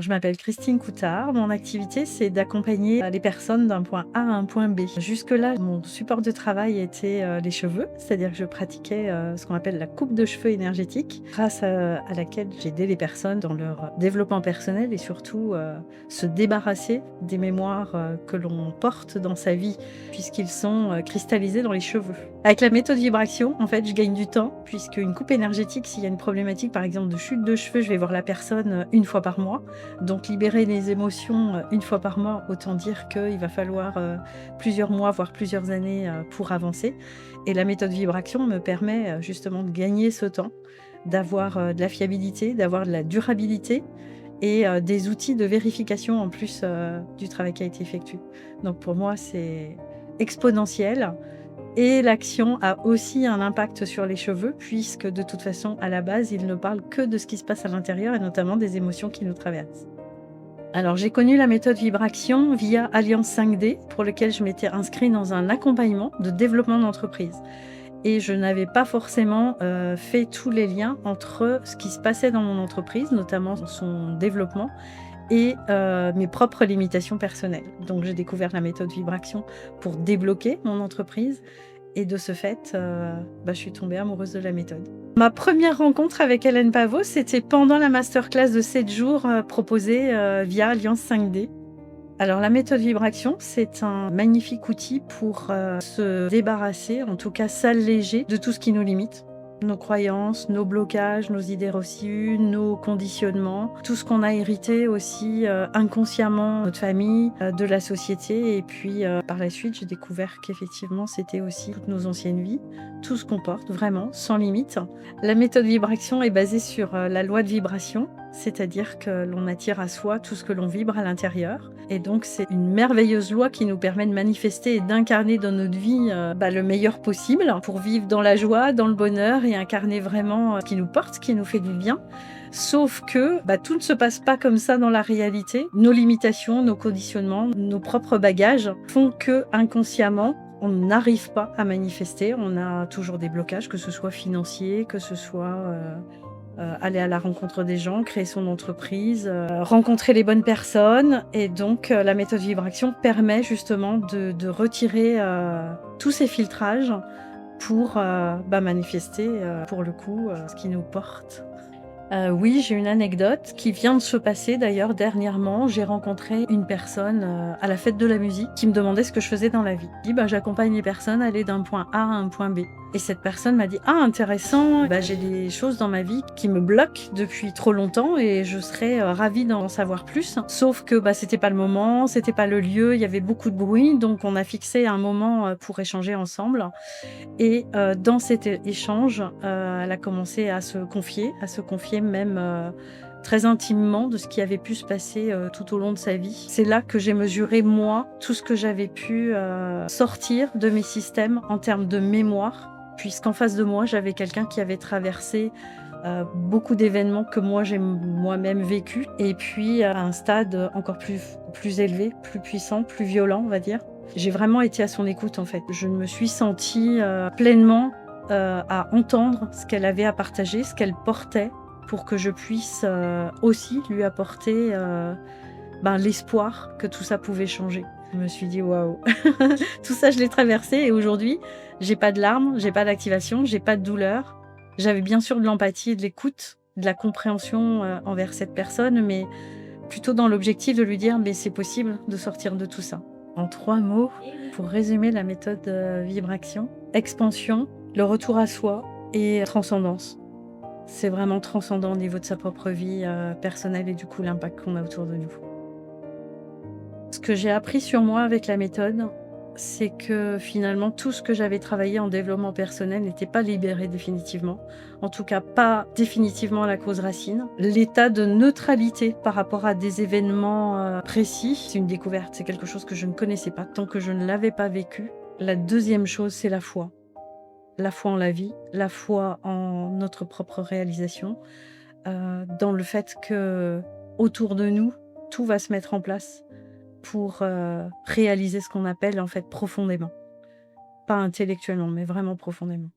Je m'appelle Christine Coutard. Mon activité, c'est d'accompagner les personnes d'un point A à un point B. Jusque-là, mon support de travail était les cheveux, c'est-à-dire que je pratiquais ce qu'on appelle la coupe de cheveux énergétique, grâce à laquelle j'aidais les personnes dans leur développement personnel et surtout se débarrasser des mémoires que l'on porte dans sa vie, puisqu'ils sont cristallisés dans les cheveux. Avec la méthode vibration, en fait, je gagne du temps, puisque une coupe énergétique, s'il y a une problématique, par exemple, de chute de cheveux, je vais voir la personne une fois par mois. Donc libérer les émotions une fois par mois, autant dire qu'il va falloir plusieurs mois, voire plusieurs années pour avancer. Et la méthode vibration me permet justement de gagner ce temps, d'avoir de la fiabilité, d'avoir de la durabilité et des outils de vérification en plus du travail qui a été effectué. Donc pour moi, c'est exponentiel. Et l'action a aussi un impact sur les cheveux, puisque de toute façon, à la base, ils ne parlent que de ce qui se passe à l'intérieur et notamment des émotions qui nous traversent. Alors, j'ai connu la méthode vibration via Alliance 5D, pour lequel je m'étais inscrite dans un accompagnement de développement d'entreprise. Et je n'avais pas forcément fait tous les liens entre ce qui se passait dans mon entreprise, notamment son développement, et mes propres limitations personnelles. Donc j'ai découvert la méthode vibration pour débloquer mon entreprise et de ce fait, je suis tombée amoureuse de la méthode. Ma première rencontre avec Hélène Pavot, c'était pendant la masterclass de 7 jours proposée via Alliance 5D. Alors la méthode vibration, c'est un magnifique outil pour se débarrasser, en tout cas s'alléger de tout ce qui nous limite. Nos croyances, nos blocages, nos idées reçues, nos conditionnements, tout ce qu'on a hérité aussi inconsciemment de notre famille, de la société. Et puis par la suite, j'ai découvert qu'effectivement, c'était aussi toutes nos anciennes vies, tout ce qu'on porte vraiment, sans limite. La méthode vibration est basée sur la loi de vibration, c'est-à-dire que l'on attire à soi tout ce que l'on vibre à l'intérieur. Et donc, c'est une merveilleuse loi qui nous permet de manifester et d'incarner dans notre vie le meilleur possible pour vivre dans la joie, dans le bonheur et incarner vraiment ce qui nous porte, ce qui nous fait du bien. Sauf que tout ne se passe pas comme ça dans la réalité. Nos limitations, nos conditionnements, nos propres bagages font que inconsciemment, on n'arrive pas à manifester. On a toujours des blocages, que ce soit financiers, que ce soit aller à la rencontre des gens, créer son entreprise, rencontrer les bonnes personnes. Et donc, la méthode vibration permet justement de retirer tous ces filtrages pour manifester, pour le coup, ce qui nous porte. Oui, j'ai une anecdote qui vient de se passer d'ailleurs dernièrement. J'ai rencontré une personne à la fête de la musique qui me demandait ce que je faisais dans la vie. Je dis, j'accompagne les personnes à aller d'un point A à un point B. Et cette personne m'a dit, intéressant, j'ai des choses dans ma vie qui me bloquent depuis trop longtemps et je serais ravie d'en savoir plus. Sauf que c'était pas le moment, c'était pas le lieu, il y avait beaucoup de bruit, donc on a fixé un moment pour échanger ensemble. Et dans cet échange, elle a commencé à se confier même très intimement de ce qui avait pu se passer tout au long de sa vie. C'est là que j'ai mesuré, moi, tout ce que j'avais pu sortir de mes systèmes en termes de mémoire, puisqu'en face de moi, j'avais quelqu'un qui avait traversé beaucoup d'événements que moi j'ai moi-même vécu, et puis à un stade encore plus élevé, plus puissant, plus violent, on va dire. J'ai vraiment été à son écoute en fait. Je me suis sentie pleinement à entendre ce qu'elle avait à partager, ce qu'elle portait, pour que je puisse aussi lui apporter l'espoir que tout ça pouvait changer. Je me suis dit waouh, tout ça je l'ai traversé et aujourd'hui j'ai pas de larmes, j'ai pas d'activation, j'ai pas de douleur. J'avais bien sûr de l'empathie et de l'écoute, de la compréhension envers cette personne, mais plutôt dans l'objectif de lui dire mais c'est possible de sortir de tout ça. En 3 mots, pour résumer la méthode vibration, expansion, le retour à soi et transcendance. C'est vraiment transcendant au niveau de sa propre vie personnelle et du coup l'impact qu'on a autour de nous. Ce que j'ai appris sur moi avec la méthode, c'est que finalement tout ce que j'avais travaillé en développement personnel n'était pas libéré définitivement, en tout cas pas définitivement à la cause racine. L'état de neutralité par rapport à des événements précis, c'est une découverte, c'est quelque chose que je ne connaissais pas tant que je ne l'avais pas vécu. La deuxième chose, c'est la foi. La foi en la vie, la foi en notre propre réalisation, dans le fait que autour de nous, tout va se mettre en place pour réaliser ce qu'on appelle en fait profondément. Pas intellectuellement, mais vraiment profondément.